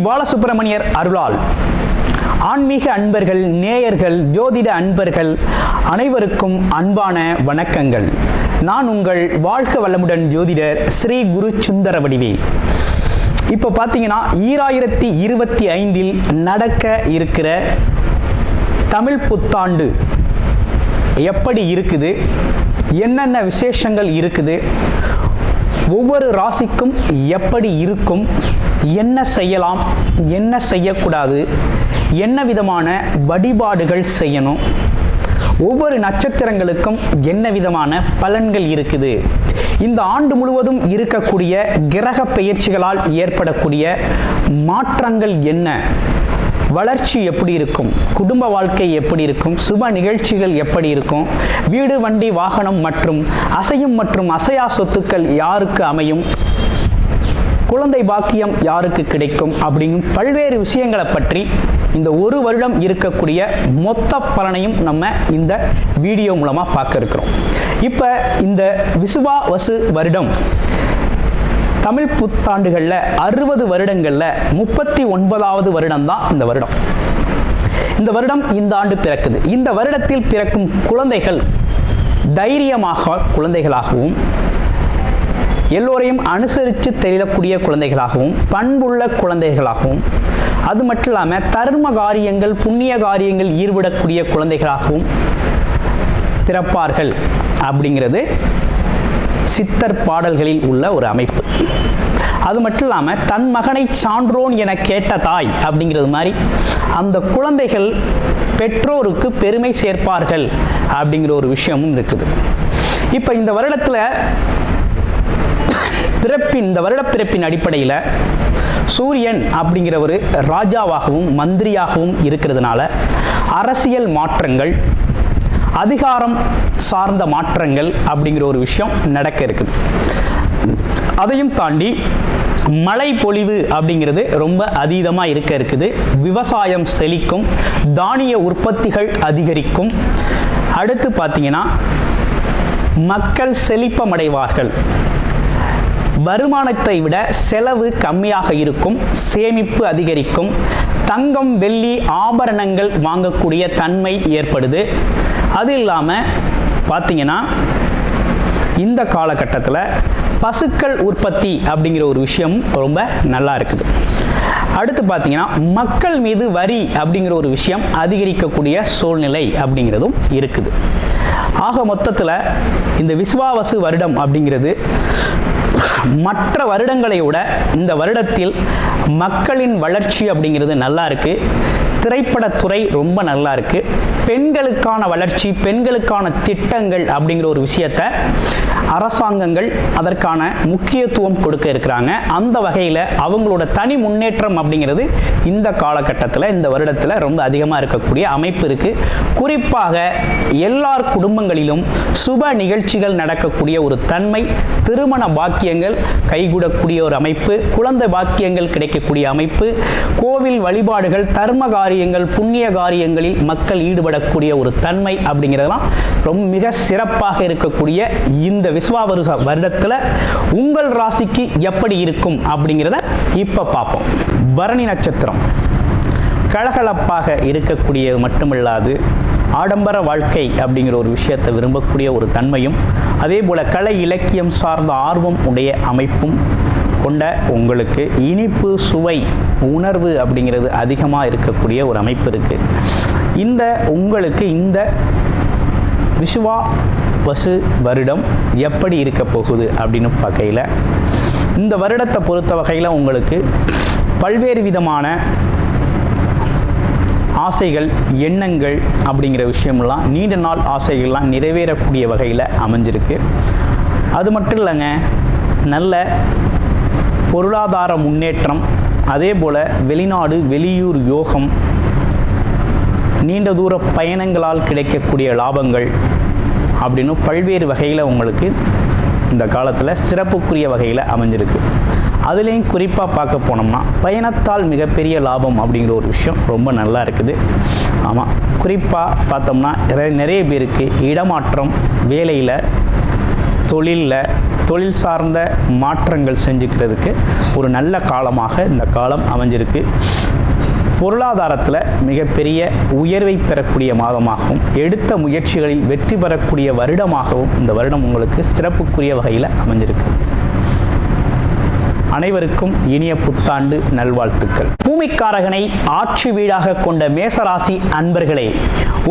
பாலசுப்பிரமணியர் அருளால் ஆன்மீக அன்பர்கள், நேயர்கள், ஜோதிட அன்பர்கள் அனைவருக்கும் அன்பான வணக்கங்கள். நான் உங்கள் வாழ்க வளமுடன் ஜோதிடர் ஸ்ரீ குரு சுந்தர வடிவேல். இப்போ பார்த்தீங்கன்னா 2025 நடக்க இருக்கிற தமிழ் புத்தாண்டு எப்படி இருக்குது, என்னென்ன விசேஷங்கள் இருக்குது, ஒவ்வொரு ராசிக்கும் எப்படி இருக்கும், என்ன செய்யலாம், என்ன செய்யக்கூடாது, என்ன விதமான வழிபாடுகள் செய்யணும், ஒவ்வொரு நட்சத்திரங்களுக்கும் என்ன விதமான பலன்கள் இருக்குது, இந்த ஆண்டு முழுவதும் இருக்கக்கூடிய கிரக பெயர்ச்சிகளால் ஏற்படக்கூடிய மாற்றங்கள் என்ன, வளர்ச்சி எப்படி இருக்கும், குடும்ப வாழ்க்கை எப்படி இருக்கும், சுப நிகழ்ச்சிகள் எப்படி இருக்கும், வீடு, வண்டி, வாகனம் மற்றும் அசையும் மற்றும் அசையா சொத்துக்கள் யாருக்கு அமையும், குழந்தை பாக்கியம் யாருக்கு கிடைக்கும் அப்படிங்கும் பல்வேறு விஷயங்களை பற்றி இந்த ஒரு வருடம் இருக்கக்கூடிய மொத்த பலனையும் நம்ம இந்த வீடியோ மூலமாக பார்க்க இருக்கிறோம். இப்போ இந்த விசுவாவசு வருடம் தமிழ் புத்தாண்டுகளில் 60 வருடங்களில் 39வது வருடம் தான் இந்த வருடம். இந்த வருடம் இந்த ஆண்டு பிறக்குது. இந்த வருடத்தில் பிறக்கும் குழந்தைகள் தைரியமாக குழந்தைகளாகவும், எல்லோரையும் அனுசரித்து தெரியக்கூடிய குழந்தைகளாகவும், பண்புள்ள குழந்தைகளாகவும், அது மட்டும் இல்லாமல் தர்ம காரியங்கள், புண்ணிய காரியங்கள் ஈடுபடக்கூடிய குழந்தைகளாகவும் பிறப்பார்கள் அப்படிங்கிறது சித்தர் பாடல்களில் உள்ள ஒரு அமைப்பு. அது மட்டும் இல்லாமல் தன் மகனை சான்றோன் என கேட்ட தாய் அப்படிங்கிறது மாதிரி அந்த குழந்தைகள் பெற்றோருக்கு பெருமை சேர்ப்பார்கள் அப்படிங்கிற ஒரு விஷயமும் இருக்குது. இப்போ இந்த வருடத்தில் இந்த வருட பிறப்பின் அடிப்படையில் சூரியன் அப்படிங்கிற ஒரு ராஜாவாகவும் மந்திரியாகவும் இருக்கிறதுனால அரசியல் மாற்றங்கள், அதிகாரம் சார்ந்த மாற்றங்கள் அப்படிங்கிற ஒரு விஷயம் நடக்க இருக்குது. அதையும் தாண்டி மழை பொழிவு அப்படிங்கிறது ரொம்ப அதீதமாக இருக்க இருக்குது. விவசாயம் செழிக்கும், தானிய உற்பத்திகள் அதிகரிக்கும். அடுத்து பார்த்தீங்கன்னா மக்கள் செழிப்பமடைவார்கள். வருமானத்தை விட செலவு கம்மியாக இருக்கும், சேமிப்பு அதிகரிக்கும், தங்கம், வெள்ளி, ஆபரணங்கள் வாங்கக்கூடிய தன்மை ஏற்படுது. அது இல்லாமல் பார்த்தீங்கன்னா இந்த காலகட்டத்தில் பசுக்கள் உற்பத்தி அப்படிங்கிற ஒரு விஷயம் ரொம்ப நல்லா இருக்குது. அடுத்து பார்த்தீங்கன்னா மக்கள் மீது வரி அப்படிங்கிற ஒரு விஷயம் அதிகரிக்கக்கூடிய சூழ்நிலை அப்படிங்கிறதும் இருக்குது. ஆக மொத்தத்தில் இந்த விசுவாவசு வருடம் அப்படிங்கிறது மற்ற வருடங்களை விட இந்த வருடத்தில் மக்களின் வளர்ச்சி அப்படிங்கிறது நல்லா இருக்கு. திரைப்படத்துறை ரொம்ப நல்லா இருக்கு. பெண்களுக்கான வளர்ச்சி, பெண்களுக்கான திட்டங்கள் அப்படிங்கிற ஒரு விஷயத்தை அரசாங்கங்கள் அதற்கான முக்கியத்துவம் கொடுக்க இருக்கிறாங்க. அந்த வகையில் அவங்களோட தனி முன்னேற்றம் அப்படிங்கிறது இந்த காலகட்டத்தில், இந்த வருடத்தில் ரொம்ப அதிகமாக இருக்கக்கூடிய அமைப்பு இருக்கு. குறிப்பாக எல்லார் குடும்பங்களிலும் சுப நிகழ்ச்சிகள் நடக்கக்கூடிய ஒரு தன்மை, திருமண பாக்கியங்கள் கைகூடக்கூடிய ஒரு அமைப்பு, குழந்தை பாக்கியங்கள் கிடைக்கக்கூடிய அமைப்பு, கோவில் வழிபாடுகள், தர்ம காரியங்கள், புண்ணிய காரியங்களில் மக்கள் ஈடுபடக்கூடிய ஒரு தன்மை அப்படிங்கிறதெல்லாம் ரொம்ப மிக சிறப்பாக இருக்கக்கூடிய இந்த விசுவாவசு வருடத்தில் உங்கள் ராசிக்கு எப்படி இருக்கும் அப்படிங்கிறத இப்ப பார்ப்போம். பரணி நட்சத்திரம் கலகலப்பாக இருக்கக்கூடியது மட்டுமில்லாது ஆடம்பர வாழ்க்கை அப்படிங்கிற ஒரு விஷயத்தை விரும்பக்கூடிய ஒரு தன்மையும், அதே போல கலை இலக்கியம் சார்ந்த ஆர்வம் உடைய அமைப்பும் கொண்ட உங்களுக்கு இனிப்பு, சுவை, உணர்வு அப்படிங்கிறது அதிகமாக இருக்கக்கூடிய ஒரு அமைப்பு இருக்கு. உங்களுக்கு இந்த விசுவாவசு வருடம் எப்படி இருக்க போகுது அப்படின்னு பார்க்கையில், இந்த வருடத்தை பொறுத்த வகையில் உங்களுக்கு பல்வேறு விதமான ஆசைகள், எண்ணங்கள் அப்படிங்கிற விஷயமெல்லாம், நீண்ட நாள் ஆசைகள்லாம் நிறைவேறக்கூடிய வகையில் அமைஞ்சிருக்கு. அது மட்டும் இல்லைங்க, நல்ல பொருளாதார முன்னேற்றம், அதே போல் வெளிநாடு, வெளியூர் யோகம், நீண்ட தூர பயணங்களால் கிடைக்கக்கூடிய லாபங்கள் அப்படின்னு பல்வேறு வகையில் உங்களுக்கு இந்த காலத்தில் சிறப்புக்குரிய வகையில் அமைஞ்சிருக்கு. அதுலேயும் குறிப்பாக பார்க்க போனோம்னா பயணத்தால் மிகப்பெரிய லாபம் அப்படிங்கிற ஒரு விஷயம் ரொம்ப நல்லா இருக்குது. ஆமாம், குறிப்பாக பார்த்தோம்னா நிறைய பேருக்கு இடமாற்றம், வேலையில், தொழிலில், தொழில் சார்ந்த மாற்றங்கள் செஞ்சுக்கிறதுக்கு ஒரு நல்ல காலமாக இந்த காலம் அமைஞ்சிருக்கு. பொருளாதாரத்தில் மிகப்பெரிய உயர்வை பெறக்கூடிய மாதமாகவும் எடுத்த முயற்சிகளில் வெற்றி பெறக்கூடிய வருடமாகவும் இந்த வருடம் உங்களுக்கு சிறப்புக்குரிய வகையில் அமைஞ்சிருக்கு. அனைவருக்கும் இனிய புத்தாண்டு நல்வாழ்த்துக்கள். பூமிக்காரகனை ஆட்சி வீடாக கொண்ட மேசராசி அன்பர்களே,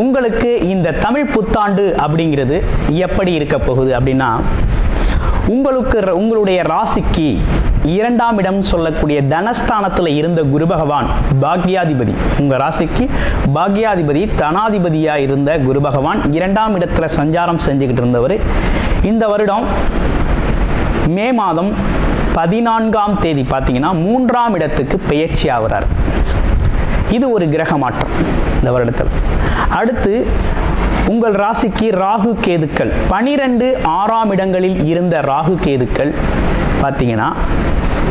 உங்களுக்கு இந்த தமிழ் புத்தாண்டு அப்படிங்கிறது எப்படி இருக்க போகுது அப்படின்னா, உங்களுடைய ராசிக்கு 2ஆம் இடம் சொல்லக்கூடிய தனஸ்தானத்தில் இருந்த குரு பகவான் பாக்யாதிபதி, உங்கள் ராசிக்கு பாக்யாதிபதி தனாதிபதியாக இருந்த குரு பகவான் 2ஆம் இடத்துல சஞ்சாரம் செஞ்சுக்கிட்டு இருந்தவர் இந்த வருடம் மே மாதம் 14ஆம் தேதி பார்த்தீங்கன்னா 3ஆம் இடத்துக்கு பெயர்ச்சி ஆகிறார். இது ஒரு கிரக மாற்றம் இந்த வருடத்தில். அடுத்து உங்கள் ராசிக்கு ராகு கேதுக்கள் 12 6ஆம் இடங்களில் இருந்த ராகு கேதுக்கள் பார்த்தீங்கன்னா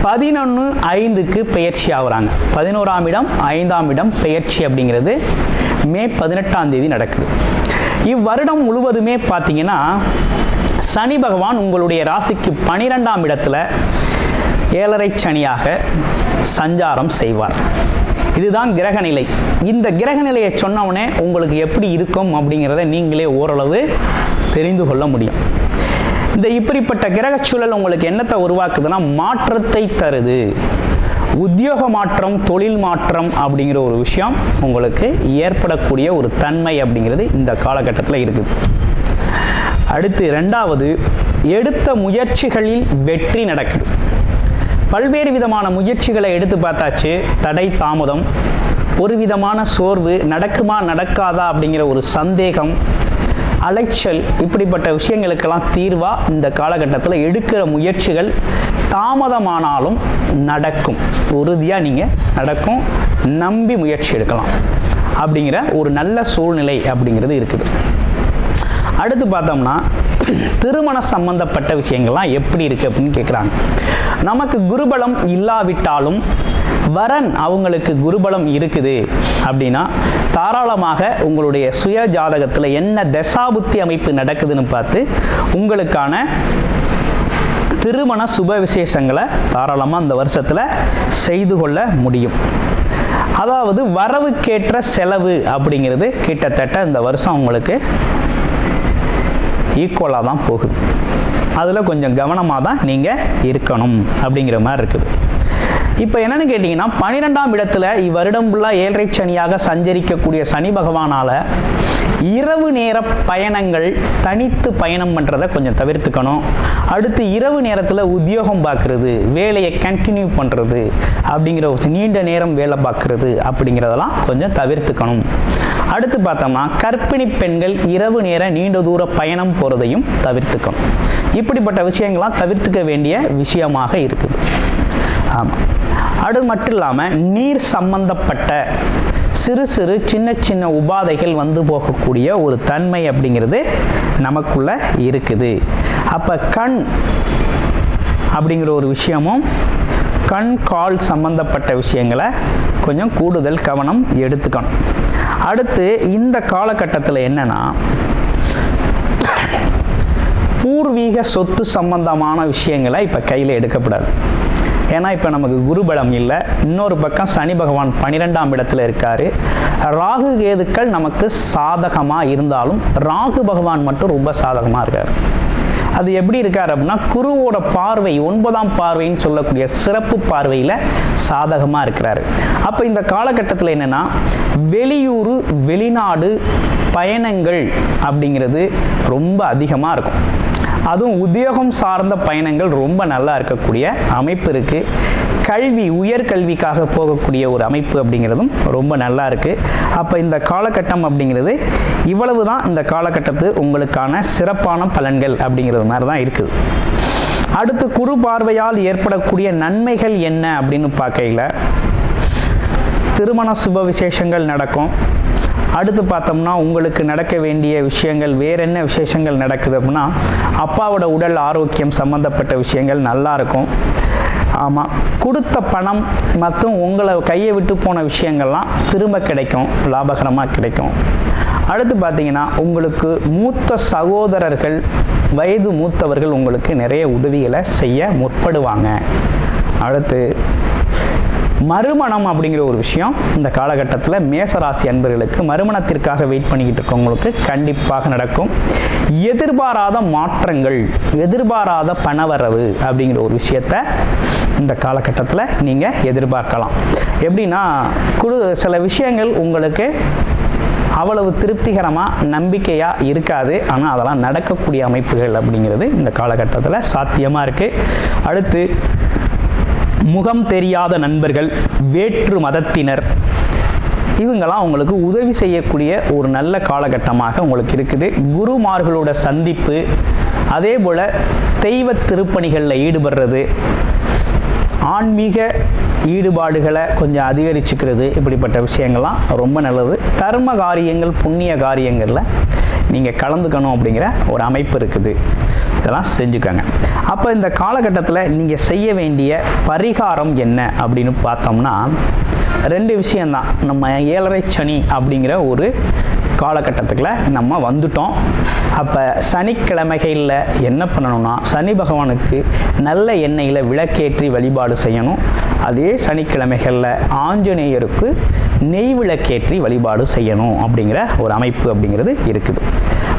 11/5க்கு பெயர்ச்சி ஆகுறாங்க. 11ஆம் இடம் 5ஆம் இடம் பெயர்ச்சி அப்படிங்கிறது மே 18ஆம் தேதி நடக்குது. இவ்வருடம் முழுவதுமே பார்த்தீங்கன்னா சனி பகவான் உங்களுடைய ராசிக்கு 12ஆம் இடத்துல 7.5 சனியாக சஞ்சாரம் செய்வார். இதுதான் கிரகநிலை. இந்த கிரகநிலையை சொன்னவுடனே உங்களுக்கு எப்படி இருக்கும் அப்படிங்கிறத நீங்களே ஓரளவு தெரிந்து கொள்ள முடியும். இந்த இப்படிப்பட்ட கிரக சூழல் உங்களுக்கு என்னத்தை உருவாக்குதுன்னா மாற்றத்தை தருது. உத்தியோக மாற்றம், தொழில் மாற்றம் அப்படிங்கிற ஒரு விஷயம் உங்களுக்கு ஏற்படக்கூடிய ஒரு தன்மை அப்படிங்கிறது இந்த காலகட்டத்தில் இருக்குது. அடுத்து 2வது, எடுத்த முயற்சிகளில் வெற்றி நடக்குது. பல்வேறு விதமான முயற்சிகளை எடுத்து பார்த்தாச்சு, தடை தாமதம், ஒரு விதமான சோர்வு, நடக்குமா நடக்காதா அப்படிங்கிற ஒரு சந்தேகம், அலைச்சல், இப்படிப்பட்ட விஷயங்களுக்கெல்லாம் தீர்வாக இந்த காலகட்டத்தில் எடுக்கிற முயற்சிகள் தாமதமானாலும் நடக்கும். உறுதியாக நீங்கள் நடக்கும், நம்பி முயற்சி எடுக்கலாம் அப்படிங்கிற ஒரு நல்ல சூழ்நிலை அப்படிங்கிறது இருக்குது. அடுத்து பார்த்தோம்னா திருமண சம்பந்தப்பட்ட விஷயங்கள்லாம் எப்படி இருக்குது அப்படின்னு கேட்குறாங்க. நமக்கு குருபலம் இல்லாவிட்டாலும் வரன் அவங்களுக்கு குருபலம் இருக்குது அப்படின்னா தாராளமாக உங்களுடைய சுய ஜாதகத்தில் என்ன தசாபுத்தி அமைப்பு நடக்குதுன்னு பார்த்து உங்களுக்கான திருமண சுப விசேஷங்களை தாராளமாக இந்த வருஷத்தில் செய்து கொள்ள முடியும். அதாவது வரவுக்கேற்ற செலவு அப்படிங்கிறது கிட்டத்தட்ட இந்த வருஷம் உங்களுக்கு ஈக்குவலாக தான் போகுது. அதில் கொஞ்சம் கவனமாக தான் நீங்கள் இருக்கணும் அப்படிங்கிற மாதிரி இருக்குது. இப்போ என்னென்னு கேட்டிங்கன்னா 12ஆம் இடத்துல இவ்வருடம் ஃபுல்லாக 7.5 சனியாக சஞ்சரிக்கக்கூடிய சனி பகவானால் இரவு நேர பயணங்கள், தனித்து பயணம் பண்ணுறதை கொஞ்சம் தவிர்த்துக்கணும். அடுத்து இரவு நேரத்தில் உத்தியோகம் பார்க்குறது, வேலையை கண்டினியூ பண்ணுறது அப்படிங்கிற நீண்ட நேரம் வேலை பார்க்குறது அப்படிங்கிறதெல்லாம் கொஞ்சம் தவிர்த்துக்கணும். அடுத்து பார்த்தோம்னா கர்ப்பிணி பெண்கள் இரவு நேர நீண்ட தூர பயணம் போகிறதையும் தவிர்த்துக்கணும். இப்படிப்பட்ட விஷயங்கள்லாம் தவிர்த்துக்க வேண்டிய விஷயமாக இருக்குது. ஆமாம். அது மட்டும் இல்லாமல் நீர் சம்பந்தப்பட்ட சிறு சிறு சின்ன சின்ன உபாதைகள் வந்து போகக்கூடிய ஒரு தன்மை அப்படிங்கிறது நமக்குள்ள இருக்குது. அப்போ கண் அப்படிங்கிற ஒரு விஷயமும், கண் கால் சம்பந்தப்பட்ட விஷயங்களை கொஞ்சம் கூடுதல் கவனம் எடுத்துக்கணும். அடுத்து இந்த காலகட்டத்தில் என்னன்னா பூர்வீக சொத்து சம்பந்தமான விஷயங்களை இப்போ கையில் எடுக்கப்படாது. ஏன்னா இப்போ நமக்கு குருபலம் இல்லை. இன்னொரு பக்கம் சனி பகவான் 12ஆம் இடத்துல இருக்கார். ராகு கேதுக்கள் நமக்கு சாதகமாக இருந்தாலும் ராகு பகவான் மட்டும் ரொம்ப சாதகமாக இருக்கார். அது எப்படி இருக்கார் அப்படின்னா குருவோட பார்வை 9ஆம் பார்வைன்னு சொல்லக்கூடிய சிறப்பு பார்வையில் சாதகமாக இருக்கிறாரு. அப்போ இந்த காலகட்டத்தில் என்னென்னா வெளியூர் வெளிநாடு பயணங்கள் அப்படிங்கிறது ரொம்ப அதிகமாக இருக்கும். அதுவும் உத்தியோகம் சார்ந்த பயணங்கள் ரொம்ப நல்லா இருக்கக்கூடிய அமைப்பு இருக்குது. கல்வி, உயர்கல்விக்காக போகக்கூடிய ஒரு அமைப்பு அப்படிங்கிறதும் ரொம்ப நல்லா இருக்குது. அப்போ இந்த காலகட்டம் அப்படிங்கிறது இவ்வளவு தான் இந்த காலகட்டத்து உங்களுக்கான சிறப்பான பலன்கள் அப்படிங்கிறது மாதிரி தான் இருக்குது. அடுத்து குரு பார்வையால் ஏற்படக்கூடிய நன்மைகள் என்ன அப்படின்னு பார்க்கையில் திருமண சுப விசேஷங்கள் நடக்கும். அடுத்து பார்த்தோம்னா உங்களுக்கு நடக்க வேண்டிய விஷயங்கள் வேற என்ன விசேஷங்கள் நடக்குது அப்படின்னா அப்பாவோட உடல் ஆரோக்கியம் சம்பந்தப்பட்ட விஷயங்கள் நல்லா இருக்கும். ஆமாம், கொடுத்த பணம் மற்றும் உங்களை கையை விட்டு போன விஷயங்கள்லாம் திரும்ப கிடைக்கும், லாபகரமாக கிடைக்கும். அடுத்து பார்த்தீங்கன்னா உங்களுக்கு மூத்த சகோதரர்கள், வயது மூத்தவர்கள் உங்களுக்கு நிறைய உதவிகளை செய்ய முற்படுவாங்க. அடுத்து மறுமணம் அப்படிங்கிற ஒரு விஷயம் இந்த காலகட்டத்தில் மேசராசி அன்பர்களுக்கு மறுமணத்திற்காக வெயிட் பண்ணிக்கிட்டு இருக்கவங்களுக்கு கண்டிப்பாக நடக்கும். எதிர்பாராத மாற்றங்கள், எதிர்பாராத பணவரவு அப்படிங்கிற ஒரு விஷயத்தை இந்த காலகட்டத்தில் நீங்கள் எதிர்பார்க்கலாம். எப்படின்னா சில விஷயங்கள் உங்களுக்கு அவ்வளவு திருப்திகரமாக நம்பிக்கையாக இருக்காது, ஆனால் அதெல்லாம் நடக்கக்கூடிய அமைப்புகள் அப்படிங்கிறது இந்த காலகட்டத்தில் சாத்தியமாக இருக்குது. அடுத்து முகம் தெரியாத நண்பர்கள், வேற்று மதத்தினர், இவங்கெல்லாம் உங்களுக்கு உதவி செய்யக்கூடிய ஒரு நல்ல காலகட்டமாக உங்களுக்கு இருக்குது. குருமார்களோட சந்திப்பு, அதே போல் தெய்வ திருப்பணிகளில் ஈடுபடுறது, ஆன்மீக ஈடுபாடுகளை கொஞ்சம் அதிகரிச்சுக்கிறது, இப்படிப்பட்ட விஷயங்கள்லாம் ரொம்ப நல்லது. தர்ம காரியங்கள், புண்ணிய காரியங்களில் நீங்கள் கலந்துக்கணும் அப்படிங்கிற ஒரு அமைப்பு இருக்குது. இதெல்லாம் செஞ்சுக்கோங்க. அப்போ இந்த காலகட்டத்தில் நீங்கள் செய்ய வேண்டிய பரிகாரம் என்ன அப்படின்னு பார்த்தோம்னா 2 விஷயந்தான். நம்ம 7.5 சனி அப்படிங்கிற ஒரு காலகட்டத்துக்குள்ள நம்ம வந்துட்டோம். அப்போ சனிக்கிழமைகளில் என்ன பண்ணணும்னா சனி பகவானுக்கு நல்ல எண்ணெயில் விளக்கேற்றி வழிபாடு செய்யணும். அதே சனிக்கிழமைகளில் ஆஞ்சநேயருக்கு நெய் விளக்கேற்றி வழிபாடு செய்யணும் அப்படிங்கிற ஒரு அமைப்பு அப்படிங்கிறது இருக்குது.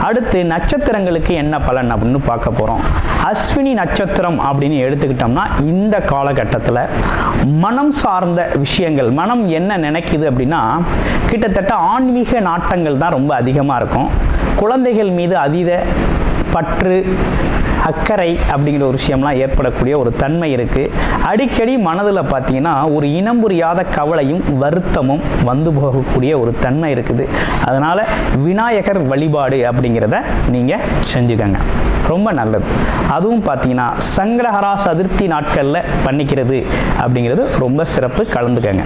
அடுத்து நட்சத்திரங்களுக்கு என்ன பலன் அப்படின்னு பார்க்க போகிறோம். அஸ்வினி நட்சத்திரம் அப்படின்னு எடுத்துக்கிட்டோம்னா இந்த காலகட்டத்தில் மனம் சார்ந்த விஷயங்கள், மனம் என்ன நினைக்குது அப்படின்னா கிட்டத்தட்ட ஆன்மீக நாட்டங்கள் தான் ரொம்ப அதிகமாக இருக்கும். குழந்தைகள் மீது அதீத பற்று, அக்கறை அப்படிங்கிற ஒரு விஷயம்லாம் ஏற்படக்கூடிய ஒரு தன்மை இருக்குது. அடிக்கடி மனதில் பார்த்தீங்கன்னா ஒரு இனம் புரியாத கவலையும் வருத்தமும் வந்து போகக்கூடிய ஒரு தன்மை இருக்குது. அதனால் விநாயகர் வழிபாடு அப்படிங்கிறத நீங்கள் செஞ்சுக்கங்க, ரொம்ப நல்லது. அதுவும் பார்த்தீங்கன்னா சங்கடஹரா சதுர்த்தி நாட்களில் பண்ணிக்கிறது அப்படிங்கிறது ரொம்ப சிறப்பு, கலந்துக்கங்க.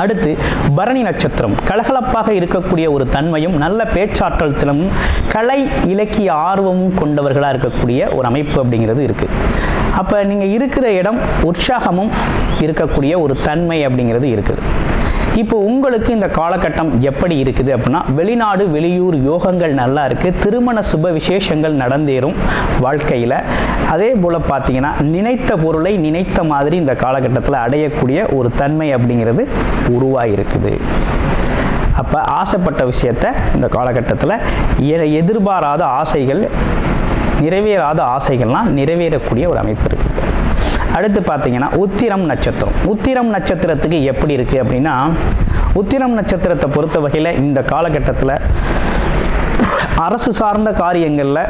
அடுத்து பரணி நட்சத்திரம், கலகலப்பாக இருக்கக்கூடிய ஒரு தன்மையும் நல்ல பேச்சாற்றல் திறமும் கலை இலக்கிய ஆர்வமும் கொண்டவர்களாக இருக்கக்கூடிய ஒரு அமைப்பு அப்படிங்கிறது இருக்குது. அப்போ நீங்கள் இருக்கிற இடம் உற்சாகமும் இருக்கக்கூடிய ஒரு தன்மை அப்படிங்கிறது இருக்குது. இப்போ உங்களுக்கு இந்த காலகட்டம் எப்படி இருக்குது அப்படின்னா வெளிநாடு வெளியூர் யோகங்கள் நல்லா இருக்குது. திருமண சுப விசேஷங்கள் நடந்தேறும் வாழ்க்கையில். அதே போல் பார்த்தீங்கன்னா நினைத்த பொருளை நினைத்த மாதிரி இந்த காலகட்டத்தில் அடையக்கூடிய ஒரு தன்மை அப்படிங்கிறது உருவாகிருக்குது. அப்போ ஆசைப்பட்ட விஷயத்தை இந்த காலகட்டத்தில் எதிர்பாராத ஆசைகள், நிறைவேறாத ஆசைகள்லாம் நிறைவேறக்கூடிய ஒரு அமைப்பு இருக்குது. அடுத்து பார்த்தீங்கன்னா உத்திரம் நட்சத்திரம். உத்திரம் நட்சத்திரத்துக்கு எப்படி இருக்குது அப்படின்னா உத்திரம் நட்சத்திரத்தை பொறுத்த வகையில் இந்த காலகட்டத்தில் அரசு சார்ந்த காரியங்களில்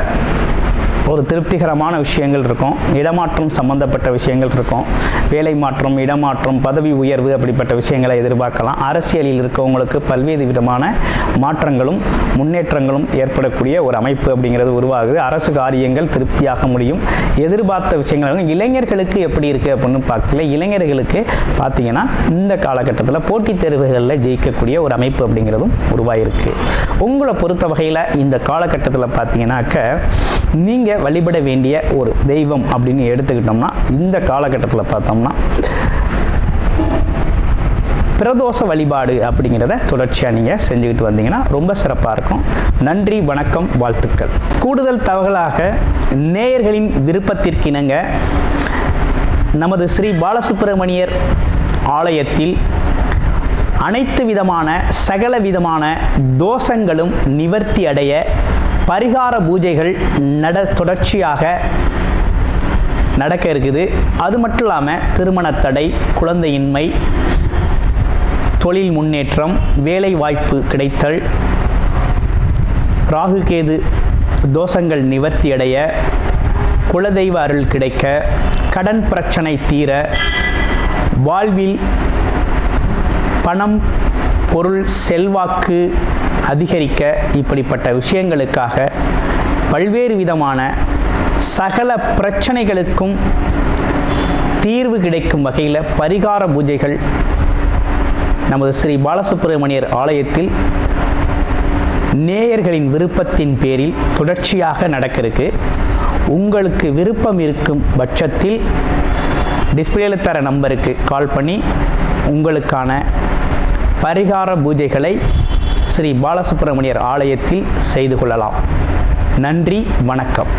ஒரு திருப்திகரமான விஷயங்கள் இருக்கும். இடமாற்றம் சம்பந்தப்பட்ட விஷயங்கள் இருக்கும். வேலை மாற்றம், இடமாற்றம், பதவி உயர்வு அப்படிப்பட்ட விஷயங்களை எதிர்பார்க்கலாம். அரசியலில் இருக்கவங்களுக்கு பல்வேறு விதமான மாற்றங்களும் முன்னேற்றங்களும் ஏற்படக்கூடிய ஒரு அமைப்பு அப்படிங்கிறது உருவாகுது. அரசு காரியங்கள் திருப்தியாக முடியும். எதிர்பார்த்த விஷயங்கள். இளைஞர்களுக்கு எப்படி இருக்குது அப்படின்னு பார்க்கல, இளைஞர்களுக்கு பார்த்தீங்கன்னா இந்த காலகட்டத்தில் போட்டித் தேர்வுகளில் ஜெயிக்கக்கூடிய ஒரு அமைப்பு அப்படிங்கிறதும் உருவாயிருக்கு. உங்களை பொறுத்த வகையில் இந்த காலகட்டத்தில் பார்த்தீங்கன்னாக்க நீங்கள் வழிபட வேண்டிய ஒரு தெய்வம் அப்படின்னு எடுத்துக்கிட்டோம்னா இந்த காலகட்டத்தில் பார்த்தோம்னா பிரதோஷ வழிபாடு அப்படிங்கிறத தொடர்ச்சியாக நீங்கள் செஞ்சுக்கிட்டு வந்தீங்கன்னா ரொம்ப சிறப்பாக இருக்கும். நன்றி, வணக்கம், வாழ்த்துக்கள். கூடுதல் தகவலாக நேயர்களின் விருப்பத்திற்கிணங்க நமது ஸ்ரீ பாலசுப்பிரமணியர் ஆலயத்தில் அனைத்து விதமான சகல விதமான தோஷங்களும் நிவர்த்தி அடைய பரிகார பூஜைகள் தொடர்ச்சியாக நடக்க இருக்குது. அது மட்டும் இல்லாமல் திருமண தடை, குழந்தையின்மை, தொழில் முன்னேற்றம், வேலை வாய்ப்பு கிடைத்தல், ராகு கேது தோஷங்கள் நிவர்த்தி அடைய, குலதெய்வ அருள் கிடைக்க, கடன் பிரச்சனை தீர, வாழ்வில் பணம், பொருள், செல்வாக்கு அதிகரிக்க, இப்படிப்பட்ட விஷயங்களுக்காக பல்வேறு விதமான சகல பிரச்சனைகளுக்கும் தீர்வு கிடைக்கும் வகையில் பரிகார பூஜைகள் நமது ஸ்ரீ பாலசுப்பிரமணியர் ஆலயத்தில் நேயர்களின் விருப்பத்தின் பேரில் தொடர்ச்சியாக நடக்கிறதுக்கு உங்களுக்கு விருப்பம் இருக்கும் பட்சத்தில் டிஸ்பிளேல தர நம்பருக்கு கால் பண்ணி உங்களுக்கான பரிகார பூஜைகளை ஸ்ரீ பாலசுப்பிரமணியர் ஆலயத்தில் செய்து கொள்ளலாம். நன்றி, வணக்கம்.